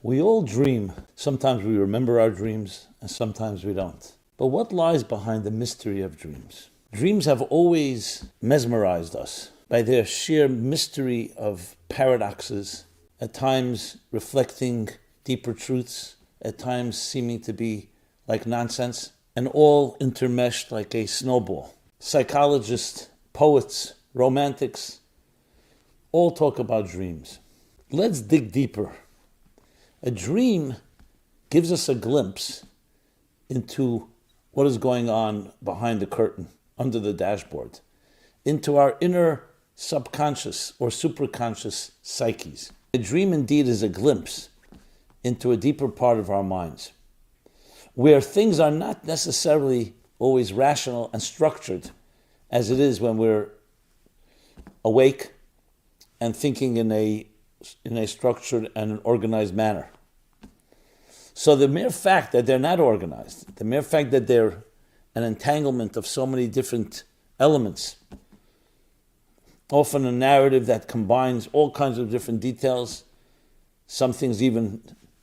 We all dream. Sometimes we remember our dreams, and sometimes we don't. But what lies behind the mystery of dreams? Dreams have always mesmerized us by their sheer mystery of paradoxes, at times reflecting deeper truths, at times seeming to be like nonsense, and all intermeshed like a snowball. Psychologists, poets, romantics, all talk about dreams. Let's dig deeper. A dream gives us a glimpse into what is going on behind the curtain, under the dashboard, into our inner subconscious or superconscious psyches. A dream indeed is a glimpse into a deeper part of our minds, where things are not necessarily always rational and structured as it is when we're awake and thinking in a structured and an organized manner. So the mere fact that they're not organized, the mere fact that they're an entanglement of so many different elements, often a narrative that combines all kinds of different details, some things even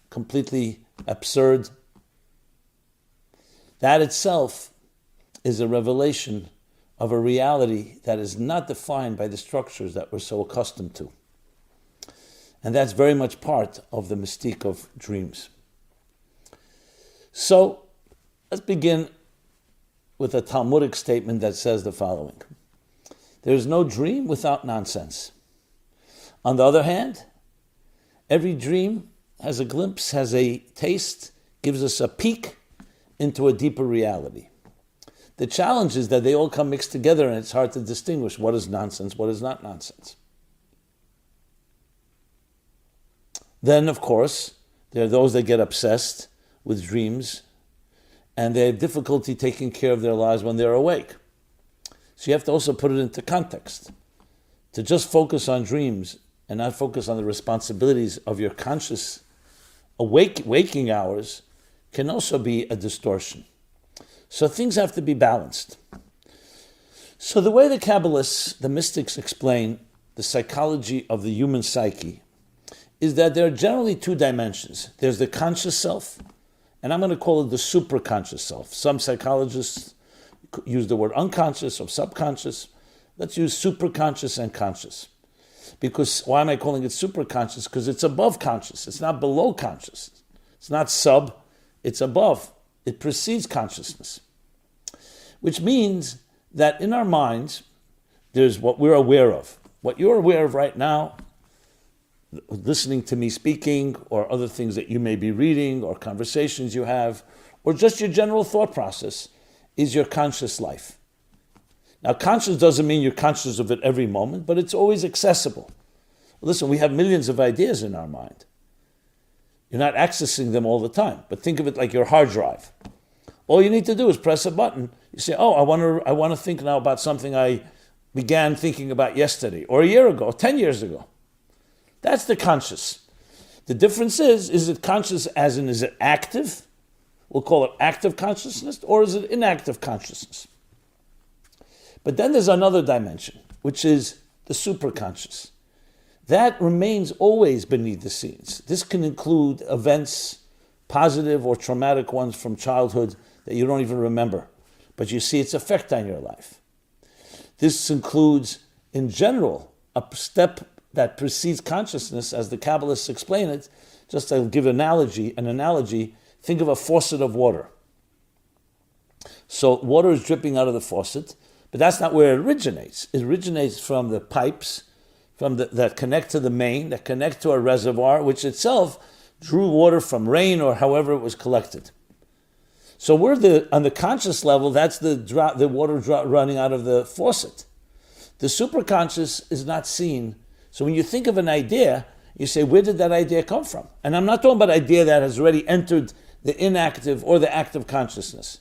completely absurd, that itself is a revelation of a reality that is not defined by the structures that we're so accustomed to. And that's very much part of the mystique of dreams. So, let's begin with a Talmudic statement that says the following. There is no dream without nonsense. On the other hand, every dream has a glimpse, has a taste, gives us a peek into a deeper reality. The challenge is that they all come mixed together and it's hard to distinguish what is nonsense, what is not nonsense. Then, of course, there are those that get obsessed with dreams and they have difficulty taking care of their lives when they're awake. So you have to also put it into context. To just focus on dreams and not focus on the responsibilities of your conscious waking hours can also be a distortion. So things have to be balanced. So the way the Kabbalists, the mystics, explain the psychology of the human psyche is that there are generally two dimensions. There's the conscious self, and I'm going to call it the superconscious self. Some psychologists use the word unconscious or subconscious. Let's use superconscious and conscious. Because why am I calling it superconscious? Because it's above conscious. It's not below conscious. It's not sub, it's above. It precedes consciousness. Which means that in our minds, there's what we're aware of. What you're aware of right now, listening to me speaking, or other things that you may be reading, or conversations you have, or just your general thought process, is your conscious life. Now, conscious doesn't mean you're conscious of it every moment, but it's always accessible. Listen, we have millions of ideas in our mind. You're not accessing them all the time, but think of it like your hard drive. All you need to do is press a button. You say, oh, I want to think now about something I began thinking about yesterday, or a year ago, or 10 years ago. That's the conscious. The difference is it conscious as in, is it active? We'll call it active consciousness, or is it inactive consciousness? But then there's another dimension, which is the superconscious. That remains always beneath the scenes. This can include events, positive or traumatic ones from childhood that you don't even remember, but you see its effect on your life. This includes, in general, a step that precedes consciousness, as the Kabbalists explain it. Just to give an analogy, think of a faucet of water. So water is dripping out of the faucet, but that's not where it originates. It originates from the pipes that connect to the main, that connect to a reservoir, which itself drew water from rain or however it was collected. So on the conscious level, that's the water running out of the faucet. The superconscious is not seen. So when you think of an idea, you say, where did that idea come from? And I'm not talking about an idea that has already entered the inactive or the active consciousness.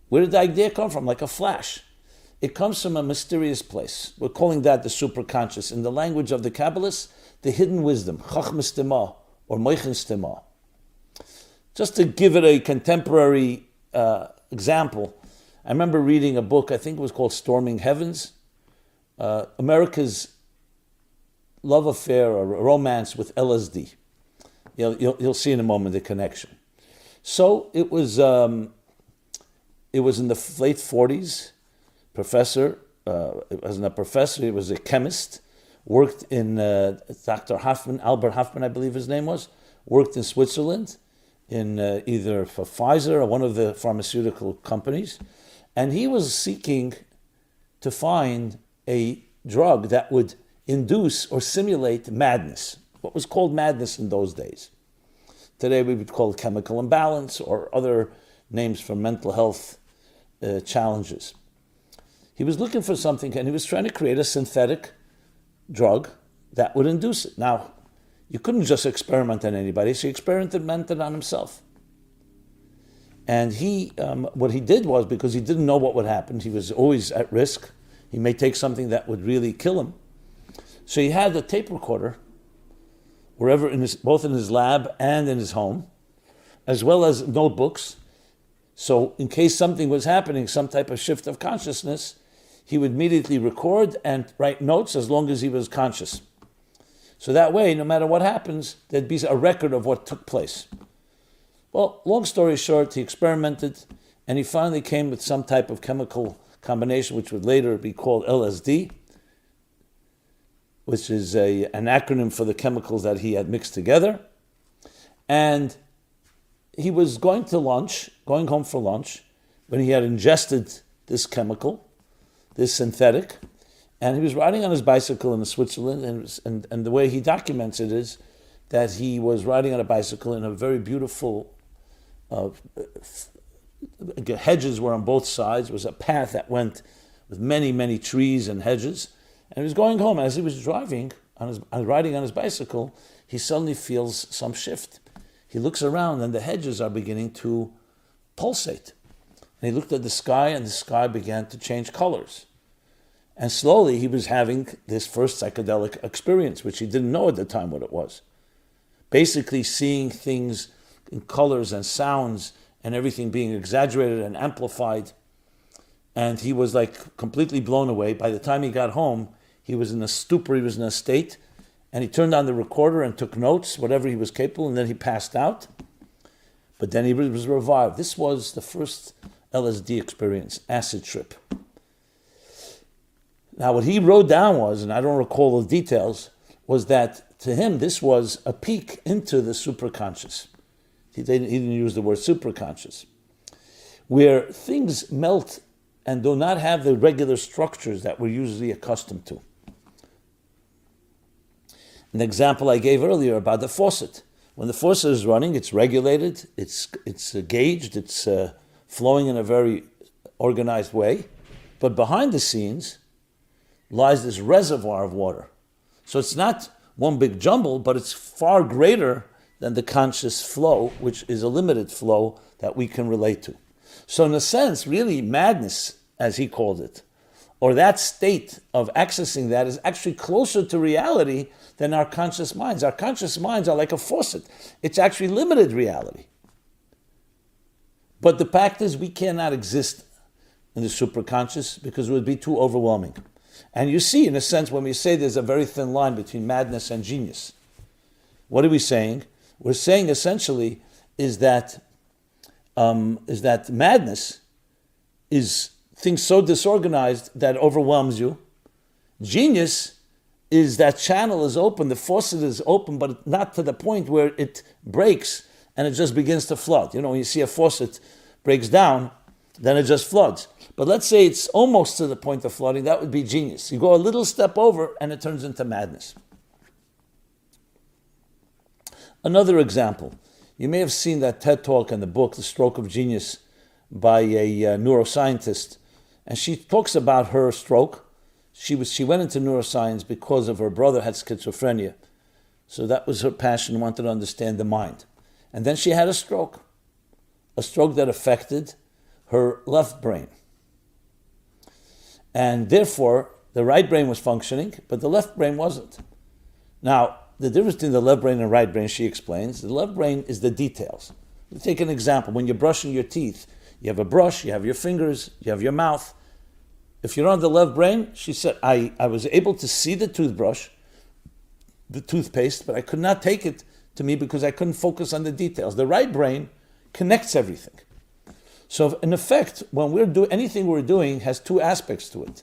Where did the idea come from? Like a flash. It comes from a mysterious place. We're calling that the superconscious. In the language of the Kabbalists, the hidden wisdom, chachmas tema, or moichens tema. Just to give it a contemporary example, I remember reading a book, I think it was called Storming Heavens, America's love affair or romance with LSD. You'll see in a moment the connection. So it was in the late 40s. Professor, it wasn't a professor, he was a chemist, worked in Dr. Hoffman, Albert Hoffman, I believe his name was, worked in Switzerland, in either for Pfizer or one of the pharmaceutical companies, and he was seeking to find a drug that would induce or simulate madness, what was called madness in those days. Today we would call it chemical imbalance or other names for mental health challenges. He was looking for something, and he was trying to create a synthetic drug that would induce it. Now, you couldn't just experiment on anybody, so he experimented on himself. And what he did was, because he didn't know what would happen, he was always at risk. He may take something that would really kill him. So he had a tape recorder wherever, both in his lab and in his home, as well as notebooks. So in case something was happening, some type of shift of consciousness, he would immediately record and write notes as long as he was conscious. So that way, no matter what happens, there'd be a record of what took place. Well, long story short, he experimented, and he finally came with some type of chemical combination, which would later be called LSD, which is an acronym for the chemicals that he had mixed together. And he was going home for lunch, when he had ingested this chemical, this synthetic, and he was riding on his bicycle in Switzerland, and the way he documents it is that he was riding on a bicycle in a very beautiful, hedges were on both sides. It was a path that went with many, many trees and hedges, and he was going home. As he was riding on his bicycle, he suddenly feels some shift. He looks around, and the hedges are beginning to pulsate. And he looked at the sky, and the sky began to change colors. And slowly he was having this first psychedelic experience, which he didn't know at the time what it was. Basically seeing things in colors and sounds and everything being exaggerated and amplified. And he was like completely blown away. By the time he got home, he was in a stupor, he was in a state, and he turned on the recorder and took notes, whatever he was capable, and then he passed out. But then he was revived. This was the first LSD experience, acid trip. Now, what he wrote down was, and I don't recall the details, was that to him this was a peek into the superconscious. He didn't use the word superconscious, where things melt and do not have the regular structures that we're usually accustomed to. An example I gave earlier about the faucet. When the faucet is running, it's regulated, it's gauged, it's flowing in a very organized way. But behind the scenes lies this reservoir of water. So it's not one big jumble, but it's far greater than the conscious flow, which is a limited flow that we can relate to. So in a sense, really madness, as he called it, or that state of accessing that is actually closer to reality than our conscious minds. Our conscious minds are like a faucet. It's actually limited reality. But the fact is we cannot exist in the superconscious because it would be too overwhelming. And you see, in a sense, when we say there's a very thin line between madness and genius, what are we saying? We're saying essentially is that madness is things so disorganized that overwhelms you. Genius is that channel is open, the faucet is open, but not to the point where it breaks and it just begins to flood. You know, when you see a faucet breaks down, then it just floods. But let's say it's almost to the point of flooding, that would be genius. You go a little step over and it turns into madness. Another example, you may have seen that TED Talk and the book, The Stroke of Genius, by a neuroscientist. And she talks about her stroke. She went into neuroscience because of her brother had schizophrenia. So that was her passion, wanted to understand the mind. And then she had a stroke that affected her left brain. And therefore, the right brain was functioning, but the left brain wasn't. Now, the difference between the left brain and right brain, she explains, the left brain is the details. Let's take an example. When you're brushing your teeth, you have a brush, you have your fingers, you have your mouth. If you're on the left brain, she said, I was able to see the toothbrush, the toothpaste, but I could not take it to me because I couldn't focus on the details. The right brain connects everything. So in effect, when we're doing anything we're doing has two aspects to it.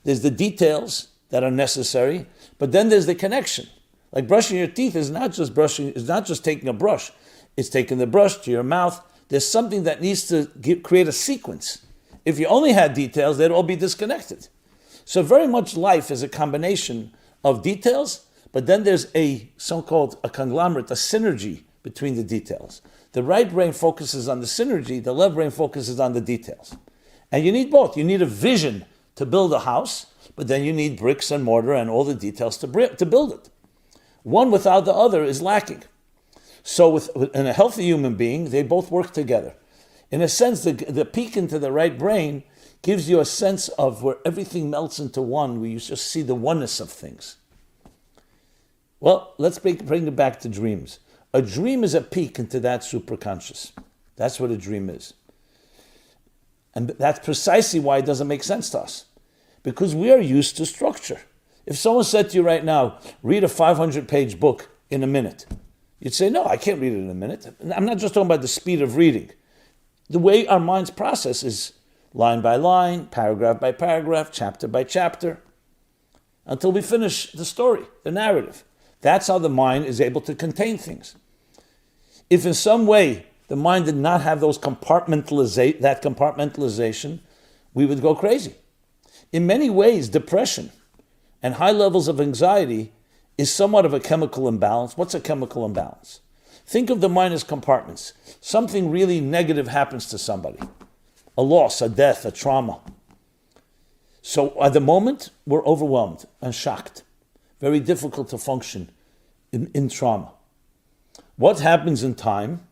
There's the details that are necessary, but then there's the connection. Like brushing your teeth is not just taking a brush. It's taking the brush to your mouth. There's something that needs to create a sequence. If you only had details, they'd all be disconnected. So very much life is a combination of details, but then there's a so-called a conglomerate, a synergy between the details. The right brain focuses on the synergy, the left brain focuses on the details. And you need both. You need a vision to build a house, but then you need bricks and mortar and all the details to build it. One without the other is lacking. So in a healthy human being, they both work together. In a sense, the peek into the right brain gives you a sense of where everything melts into one, where you just see the oneness of things. Well, let's bring it back to dreams. A dream is a peek into that superconscious. That's what a dream is. And that's precisely why it doesn't make sense to us. Because we are used to structure. If someone said to you right now, read a 500-page book in a minute, you'd say, no, I can't read it in a minute. I'm not just talking about the speed of reading. The way our minds process is line by line, paragraph by paragraph, chapter by chapter, until we finish the story, the narrative. That's how the mind is able to contain things. If in some way the mind did not have that compartmentalization, we would go crazy. In many ways, depression and high levels of anxiety is somewhat of a chemical imbalance. What's a chemical imbalance? Think of the mind as compartments. Something really negative happens to somebody. A loss, a death, a trauma. So at the moment, we're overwhelmed and shocked. Very difficult to function in trauma. What happens in time,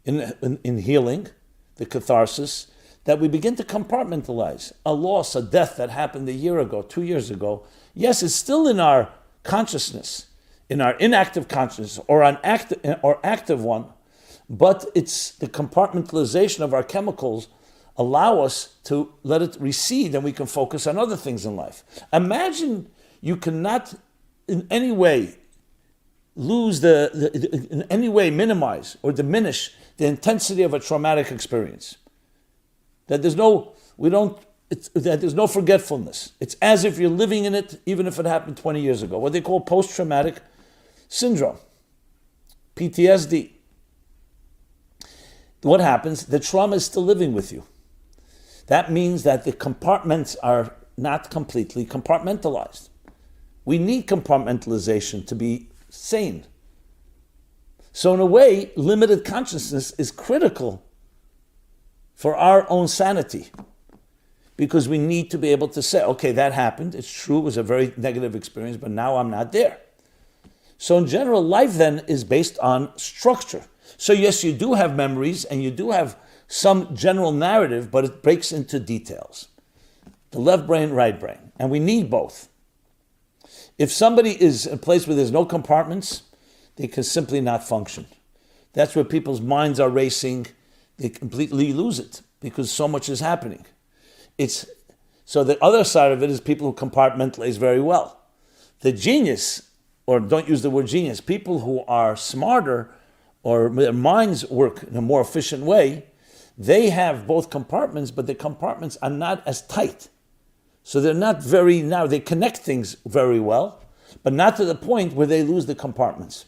in healing, the catharsis, that we begin to compartmentalize. A loss, a death that happened a year ago, 2 years ago. Yes, it's still in our consciousness, in our inactive consciousness or active one, but it's the compartmentalization of our chemicals allow us to let it recede and we can focus on other things in life. Imagine you cannot in any way in any way minimize or diminish the intensity of a traumatic experience. That there's no forgetfulness. It's as if you're living in it, even if it happened 20 years ago. What they call post-traumatic syndrome, PTSD. What happens? The trauma is still living with you. That means that the compartments are not completely compartmentalized. We need compartmentalization to be sane. So in a way, limited consciousness is critical for our own sanity, because we need to be able to say, okay, that happened, it's true, it was a very negative experience, but now I'm not there. So in general, life then is based on structure. So yes, you do have memories and you do have some general narrative, but it breaks into details. The left brain, right brain, and we need both. If somebody is in a place where there's no compartments, they can simply not function. That's where people's minds are racing. They completely lose it because so much is happening. So the other side of it is people who compartmentalize very well. The genius, or don't use the word genius, people who are smarter or their minds work in a more efficient way, they have both compartments, but the compartments are not as tight. So they're not very narrow. They connect things very well, but not to the point where they lose the compartments.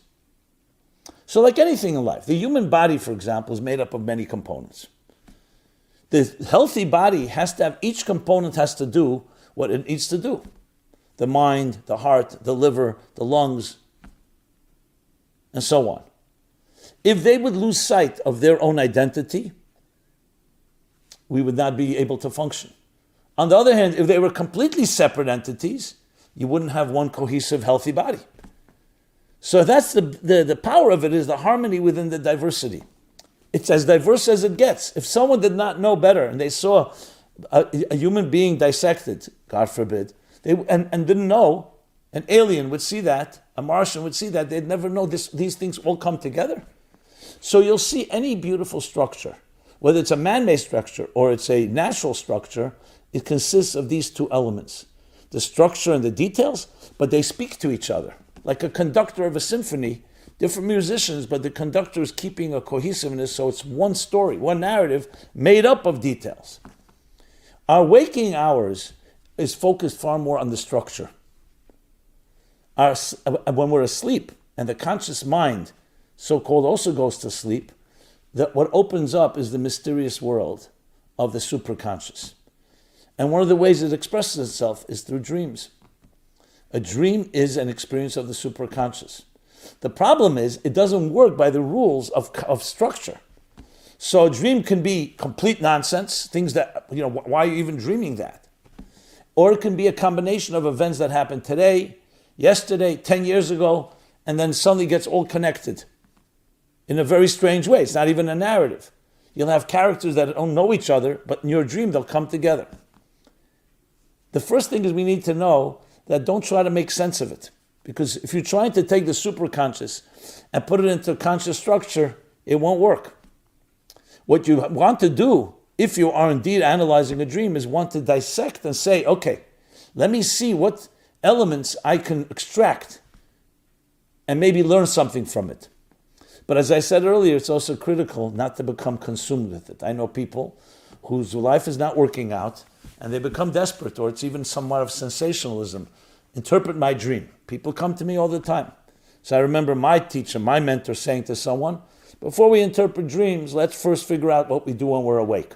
So like anything in life, the human body, for example, is made up of many components. The healthy body has to have, each component has to do what it needs to do. The mind, the heart, the liver, the lungs, and so on. If they would lose sight of their own identity, we would not be able to function. On the other hand, if they were completely separate entities, you wouldn't have one cohesive, healthy body. So that's the power of it, is the harmony within the diversity. It's as diverse as it gets. If someone did not know better and they saw a human being dissected, God forbid, and didn't know, an alien would see that, a Martian would see that, they'd never know these things all come together. So you'll see any beautiful structure, whether it's a man-made structure or it's a natural structure, it consists of these two elements, the structure and the details, but they speak to each other. Like a conductor of a symphony different musicians, but the conductor is keeping a cohesiveness, so it's one story, one narrative made up of details. Our waking hours is focused far more on the structure. When we're asleep and the conscious mind, so-called, also goes to sleep, that what opens up is the mysterious world of the superconscious. And one of the ways it expresses itself is through dreams. A dream is an experience of the superconscious. The problem is it doesn't work by the rules of structure. So a dream can be complete nonsense, things that, why are you even dreaming that? Or it can be a combination of events that happened today, yesterday, 10 years ago, and then suddenly gets all connected in a very strange way. It's not even a narrative. You'll have characters that don't know each other, but in your dream they'll come together. The first thing is we need to know that don't try to make sense of it. Because if you're trying to take the superconscious and put it into conscious structure, it won't work. What you want to do, if you are indeed analyzing a dream, is want to dissect and say, okay, let me see what elements I can extract and maybe learn something from it. But as I said earlier, it's also critical not to become consumed with it. I know people whose life is not working out and they become desperate, or it's even somewhat of sensationalism. Interpret my dream. People come to me all the time. So I remember my teacher, my mentor, saying to someone, before we interpret dreams, let's first figure out what we do when we're awake.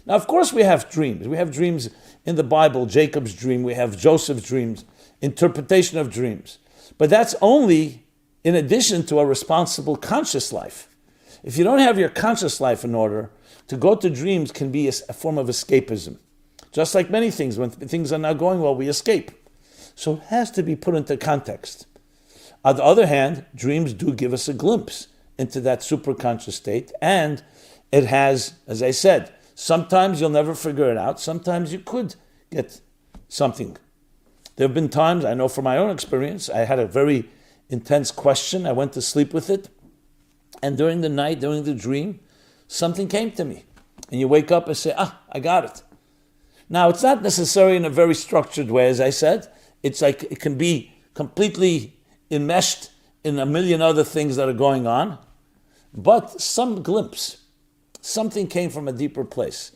Now, of course, we have dreams. We have dreams in the Bible, Jacob's dream. We have Joseph's dreams, interpretation of dreams. But that's only in addition to a responsible conscious life. If you don't have your conscious life in order, to go to dreams can be a form of escapism. Just like many things, when things are not going well, we escape. So it has to be put into context. On the other hand, dreams do give us a glimpse into that superconscious state, and it has, as I said, sometimes you'll never figure it out, sometimes you could get something. There have been times, I know from my own experience, I had a very intense question, I went to sleep with it, and during the night, during the dream, something came to me. And you wake up and say, I got it. Now, it's not necessarily in a very structured way, as I said. It's like it can be completely enmeshed in a million other things that are going on, but some glimpse, something came from a deeper place.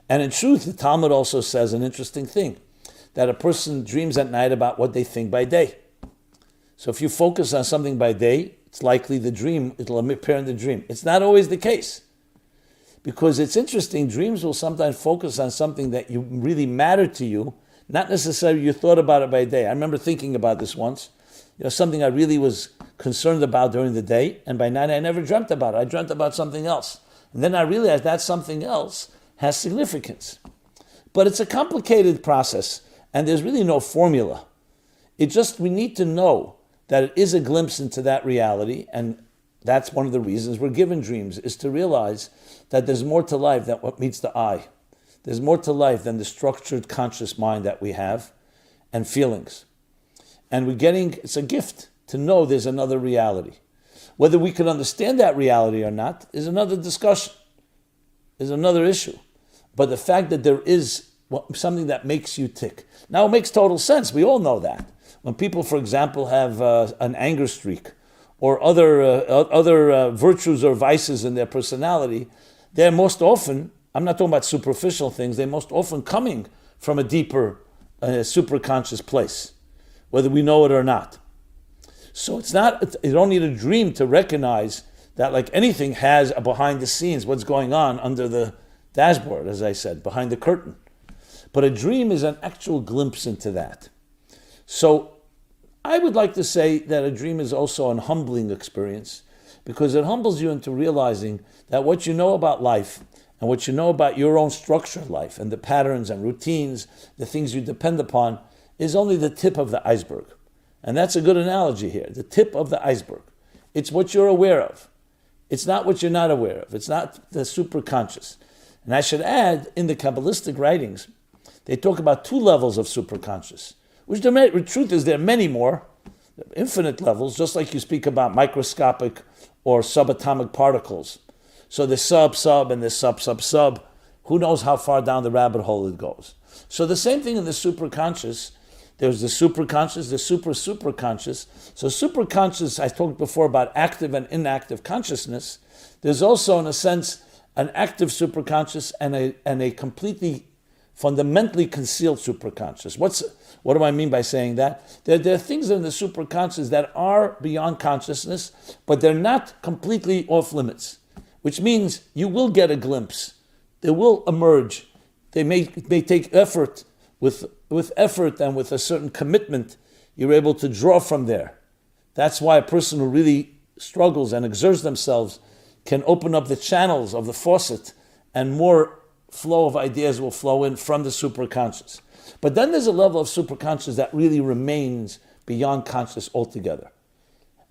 And in truth, the Talmud also says an interesting thing, that a person dreams at night about what they think by day. So if you focus on something by day, it's likely it'll appear in the dream. It's not always the case. Because it's interesting, dreams will sometimes focus on something that you really matter to you, not necessarily you thought about it by day. I remember thinking about this once, something I really was concerned about during the day, and by night I never dreamt about it. I dreamt about something else. And then I realized that something else has significance. But it's a complicated process, and there's really no formula. We need to know that it is a glimpse into that reality, and that's one of the reasons we're given dreams, is to realize that there's more to life than what meets the eye. There's more to life than the structured conscious mind that we have and feelings. And it's a gift to know there's another reality. Whether we can understand that reality or not is another discussion, is another issue. But the fact that there is something that makes you tick. Now, it makes total sense. We all know that. When people, for example, have an anger streak or other virtues or vices in their personality, they're most often, I'm not talking about superficial things, they're most often coming from a deeper superconscious place, whether we know it or not. So you don't need a dream to recognize that, like anything, has a behind the scenes, what's going on under the dashboard, as I said, behind the curtain. But a dream is an actual glimpse into that. So I would like to say that a dream is also an humbling experience, because it humbles you into realizing that what you know about life and what you know about your own structure of life and the patterns and routines, the things you depend upon, is only the tip of the iceberg. And that's a good analogy here, the tip of the iceberg. It's what you're aware of. It's not what you're not aware of. It's not the superconscious. And I should add, in the Kabbalistic writings, they talk about 2 levels of superconscious, which the truth is there are many more, infinite levels, just like you speak about microscopic or subatomic particles. So the sub, and the sub. Who knows how far down the rabbit hole it goes. So the same thing in the superconscious, There's the superconscious, the superconscious. So superconscious, I talked before about active and inactive consciousness. There's also, in a sense, an active superconscious and a completely, fundamentally concealed superconscious. What do I mean by saying that? There are things in the superconscious that are beyond consciousness, but they're not completely off limits, which means you will get a glimpse. They will emerge. They may take effort. With effort and with a certain commitment, you're able to draw from there. That's why a person who really struggles and exerts themselves can open up the channels of the faucet, and more flow of ideas will flow in from the superconscious. But then there's a level of superconscious that really remains beyond conscious altogether.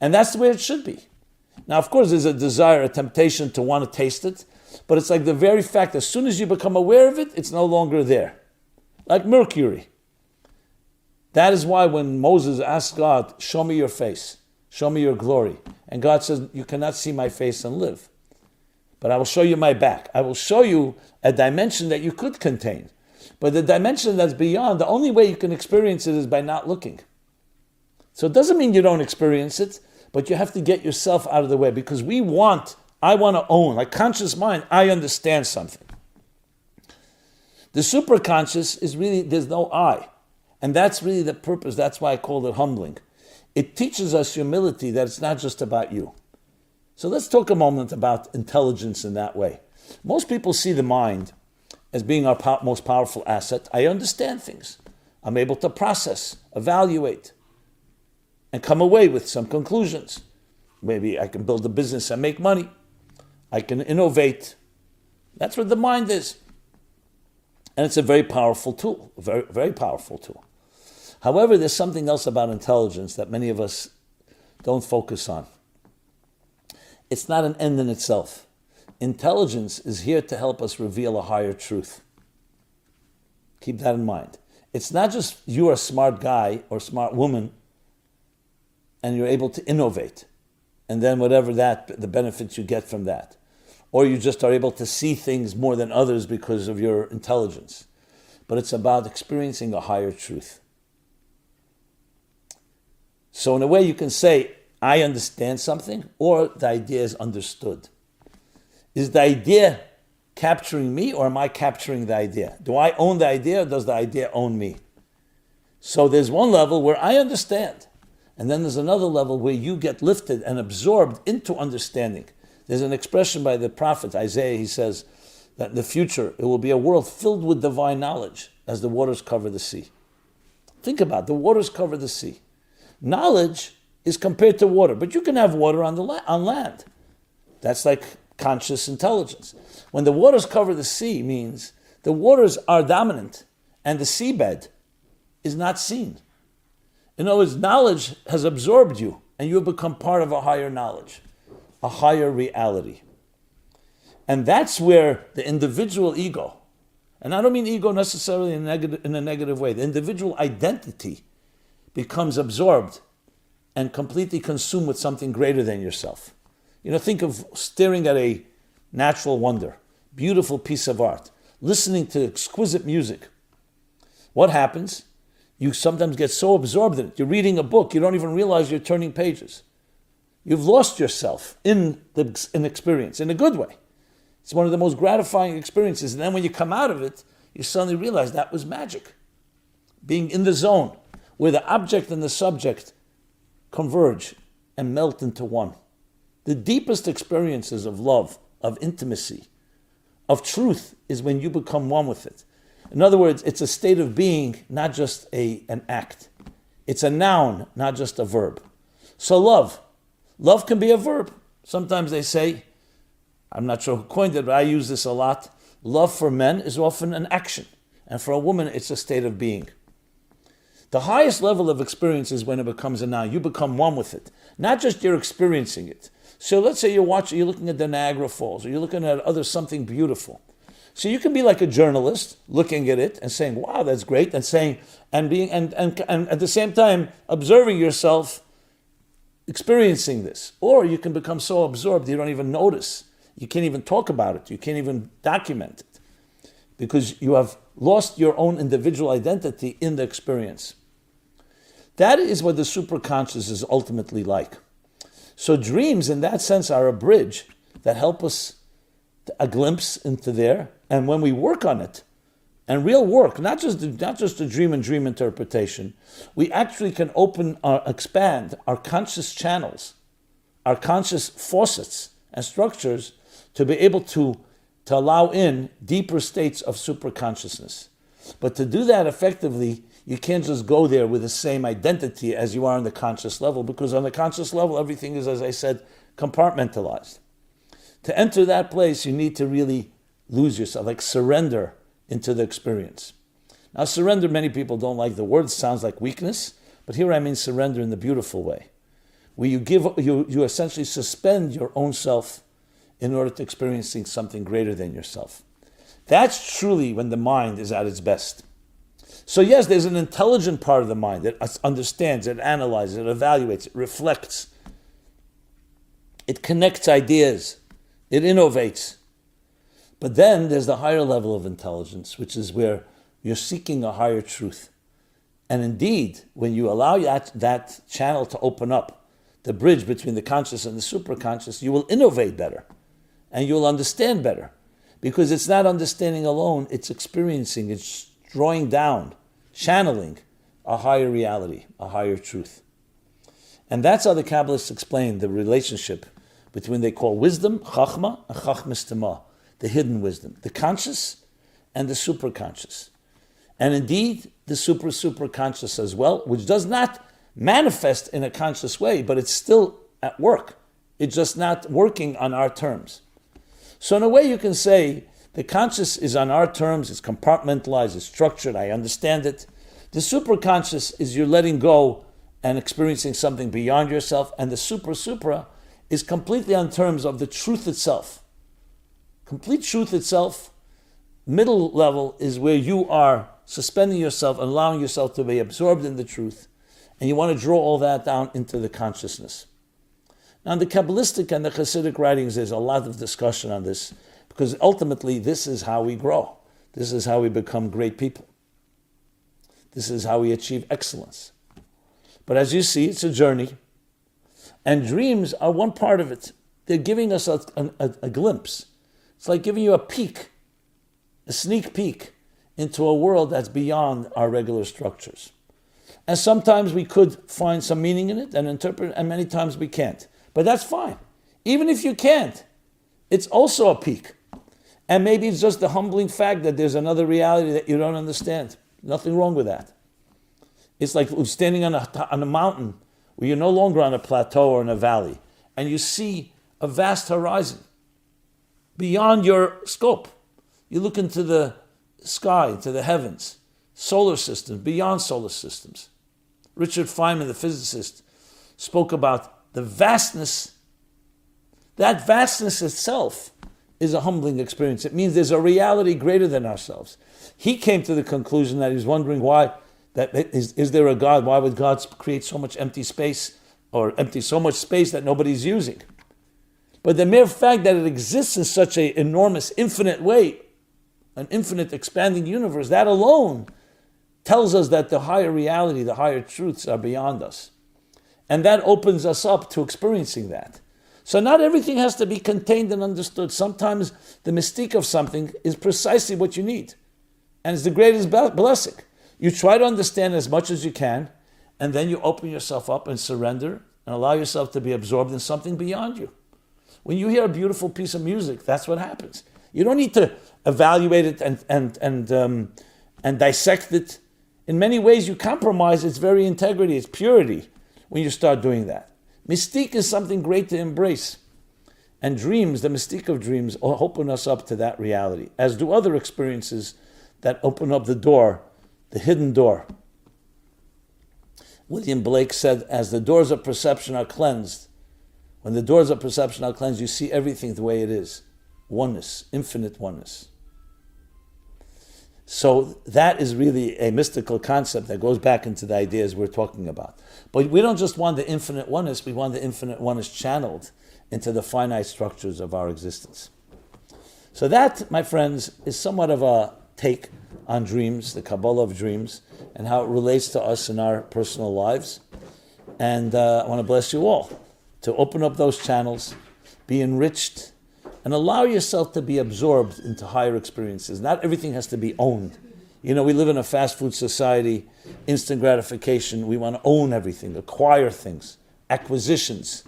And that's the way it should be. Now, of course, there's a desire, a temptation to want to taste it, but it's like the very fact, as soon as you become aware of it, it's no longer there. Like mercury. That is why when Moses asked God, show me your face, show me your glory. And God says, you cannot see my face and live. But I will show you my back. I will show you a dimension that you could contain. But the dimension that's beyond, the only way you can experience it is by not looking. So it doesn't mean you don't experience it, but you have to get yourself out of the way, because I want to own, like conscious mind, I understand something. The superconscious is really, there's no I. And that's really the purpose. That's why I called it humbling. It teaches us humility, that it's not just about you. So let's talk a moment about intelligence in that way. Most people see the mind as being our most powerful asset. I understand things. I'm able to process, evaluate, and come away with some conclusions. Maybe I can build a business and make money. I can innovate. That's what the mind is. And it's a very powerful tool, a very, very powerful tool. However, there's something else about intelligence that many of us don't focus on. It's not an end in itself. Intelligence is here to help us reveal a higher truth. Keep that in mind. It's not just you're a smart guy or smart woman and you're able to innovate, and then whatever the benefits you get from that. Or you just are able to see things more than others because of your intelligence. But it's about experiencing a higher truth. So in a way you can say, I understand something, or the idea is understood. Is the idea capturing me, or am I capturing the idea? Do I own the idea, or does the idea own me? So there's one level where I understand, and then there's another level where you get lifted and absorbed into understanding. There's an expression by the prophet Isaiah. He says that in the future it will be a world filled with divine knowledge as the waters cover the sea. Think about it. The waters cover the sea. Knowledge is compared to water, but you can have water on land. That's like conscious intelligence. When the waters cover the sea means the waters are dominant and the seabed is not seen. In other words, knowledge has absorbed you and you have become part of a higher knowledge, a higher reality. And that's where the individual ego, and I don't mean ego necessarily in a negative way, the individual identity becomes absorbed and completely consumed with something greater than yourself. Think of staring at a natural wonder, beautiful piece of art, listening to exquisite music. What happens? You sometimes get so absorbed in it. You're reading a book, you don't even realize you're turning pages. You've lost yourself in experience, in a good way. It's one of the most gratifying experiences. And then when you come out of it, you suddenly realize that was magic. Being in the zone, where the object and the subject converge and melt into one. The deepest experiences of love, of intimacy, of truth is when you become one with it. In other words, it's a state of being, not just an act. It's a noun, not just a verb. So love can be a verb. Sometimes they say, I'm not sure who coined it, but I use this a lot. Love for men is often an action, and for a woman, it's a state of being. The highest level of experience is when it becomes a noun. You become one with it. Not just you're experiencing it. So let's say you're looking at the Niagara Falls, or you're looking at something beautiful. So you can be like a journalist, looking at it and saying, wow, that's great, and saying, and at the same time observing yourself experiencing this. Or you can become so absorbed you don't even notice. You can't even talk about it. You can't even document it. Because you have lost your own individual identity in the experience. That is what the superconscious is ultimately like. So dreams, in that sense, are a bridge that help us a glimpse into there. And when we work on it, and real work, not just the dream and dream interpretation, we actually can expand our conscious channels, our conscious faucets and structures to be able to allow in deeper states of superconsciousness. But to do that effectively, you can't just go there with the same identity as you are on the conscious level, because on the conscious level, everything is, as I said, compartmentalized. To enter that place, you need to really lose yourself, like surrender into the experience. Now, surrender, many people don't like the word, it sounds like weakness, but here I mean surrender in the beautiful way, where you essentially suspend your own self in order to experiencing something greater than yourself. That's truly when the mind is at its best. So yes, there's an intelligent part of the mind that understands, it analyzes, it evaluates, it reflects, it connects ideas, it innovates. But then there's the higher level of intelligence, which is where you're seeking a higher truth. And indeed, when you allow that channel to open up, the bridge between the conscious and the superconscious, you will innovate better and you will understand better. Because it's not understanding alone, it's experiencing, it's drawing down, channeling a higher reality, a higher truth. And that's how the Kabbalists explain the relationship between, they call wisdom, chachma, and chachmas tema, the hidden wisdom, the conscious and the superconscious. And indeed, the super-conscious as well, which does not manifest in a conscious way, but it's still at work. It's just not working on our terms. So in a way you can say the conscious is on our terms, it's compartmentalized, it's structured, I understand it. The superconscious is you're letting go and experiencing something beyond yourself, and the supra is completely on terms of the truth itself. Complete truth itself. Middle level is where you are suspending yourself, allowing yourself to be absorbed in the truth, and you want to draw all that down into the consciousness. Now in the Kabbalistic and the Hasidic writings, there's a lot of discussion on this, because ultimately this is how we grow. This is how we become great people. This is how we achieve excellence. But as you see, it's a journey, and dreams are one part of it. They're giving us a glimpse. It's like giving you a peek, a sneak peek into a world that's beyond our regular structures. And sometimes we could find some meaning in it and interpret it, and many times we can't. But that's fine. Even if you can't, it's also a peek. And maybe it's just the humbling fact that there's another reality that you don't understand. Nothing wrong with that. It's like standing on a mountain where you're no longer on a plateau or in a valley, and you see a vast horizon beyond your scope. You look into the sky, to the heavens, solar systems, beyond solar systems. Richard Feynman, the physicist, spoke about the vastness. That vastness itself is a humbling experience. It means there's a reality greater than ourselves. He came to the conclusion that he was wondering why, is there a God? Why would God create so much empty space, or empty so much space that nobody's using? But the mere fact that it exists in such an enormous, infinite way, an infinite expanding universe, that alone tells us that the higher reality, the higher truths are beyond us. And that opens us up to experiencing that. So not everything has to be contained and understood. Sometimes the mystique of something is precisely what you need. And it's the greatest blessing. You try to understand as much as you can, and then you open yourself up and surrender and allow yourself to be absorbed in something beyond you. When you hear a beautiful piece of music, that's what happens. You don't need to evaluate it and dissect it. In many ways, you compromise its very integrity, its purity, when you start doing that. Mystique is something great to embrace. And dreams, the mystique of dreams, open us up to that reality, as do other experiences that open up the door, the hidden door. William Blake said, as the doors of perception are cleansed, when the doors of perception are cleansed, you see everything the way it is. Oneness, infinite oneness. So that is really a mystical concept that goes back into the ideas we're talking about. But we don't just want the infinite oneness, we want the infinite oneness channeled into the finite structures of our existence. So that, my friends, is somewhat of a take on dreams, the Kabbalah of dreams, and how it relates to us in our personal lives. And I want to bless you all to open up those channels, be enriched, and allow yourself to be absorbed into higher experiences. Not everything has to be owned. You know, we live in a fast food society, instant gratification. We want to own everything, acquire things, acquisitions.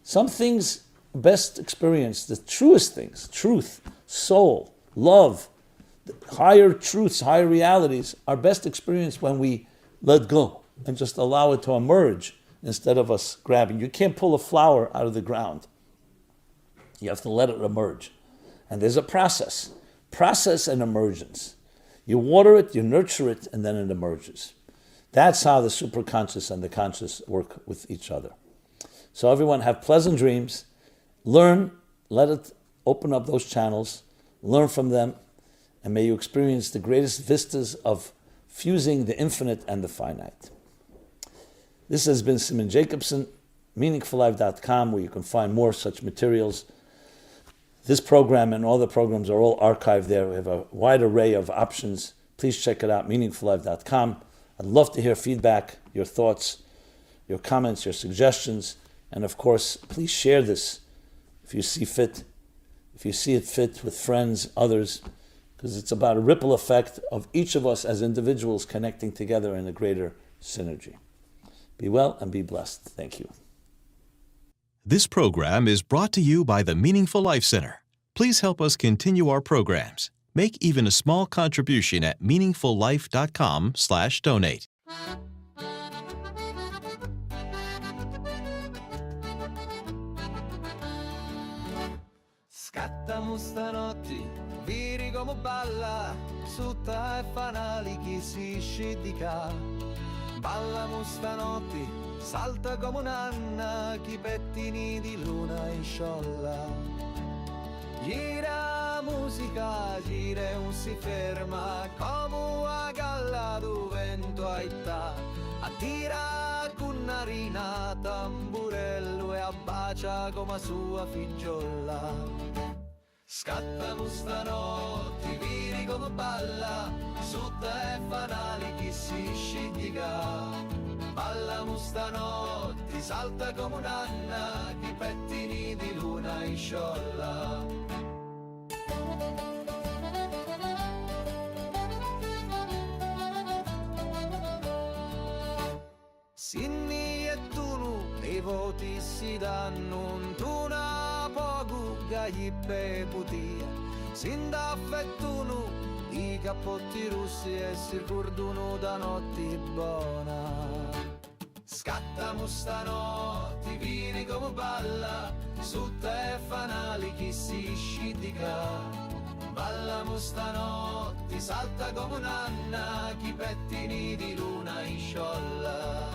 Some things best experienced, the truest things, truth, soul, love, higher truths, higher realities are best experienced when we let go and just allow it to emerge instead of us grabbing. You can't pull a flower out of the ground. You have to let it emerge. And there's a process and emergence. You water it, you nurture it, and then it emerges. That's how the superconscious and the conscious work with each other. So everyone have pleasant dreams. Learn, let it open up those channels, learn from them, and may you experience the greatest vistas of fusing the infinite and the finite. This has been Simon Jacobson, meaningfullife.com, where you can find more such materials. This program and all the programs are all archived there. We have a wide array of options. Please check it out, meaningfullife.com. I'd love to hear feedback, your thoughts, your comments, your suggestions, and of course, please share this if you see fit, if you see it fit with friends, others, because it's about a ripple effect of each of us as individuals connecting together in a greater synergy. Be well and be blessed. Thank you. This program is brought to you by the Meaningful Life Center. Please help us continue our programs. Make even a small contribution at meaningfullife.com/donate. Scattamo stanotte, viri come balla, sutta e fanali chi si scidica. Ballamo stanotte, salta come un'anna, chi pettini di luna in sciolla. Gira musica, gira e non si ferma, come una galla do vento aita. Attira con narina, tamburello e abbacia come sua figliola. Scattamo stanotte, viri come balla, sutta e fanali chi si scidica. Ballamo stanotte, salta come un'anna, chi pettini di luna in sciolla. Sinni e tunu, i voti si danno, tu na poco gli peputia. Sinda fettunu, i cappotti russi e si ricordano da notti buona. Scattamo stanotte, vini come balla, sutta e fanali chi si scidica. Ballamo stanotte, salta come un'anna, chi pettini di luna in sciolla.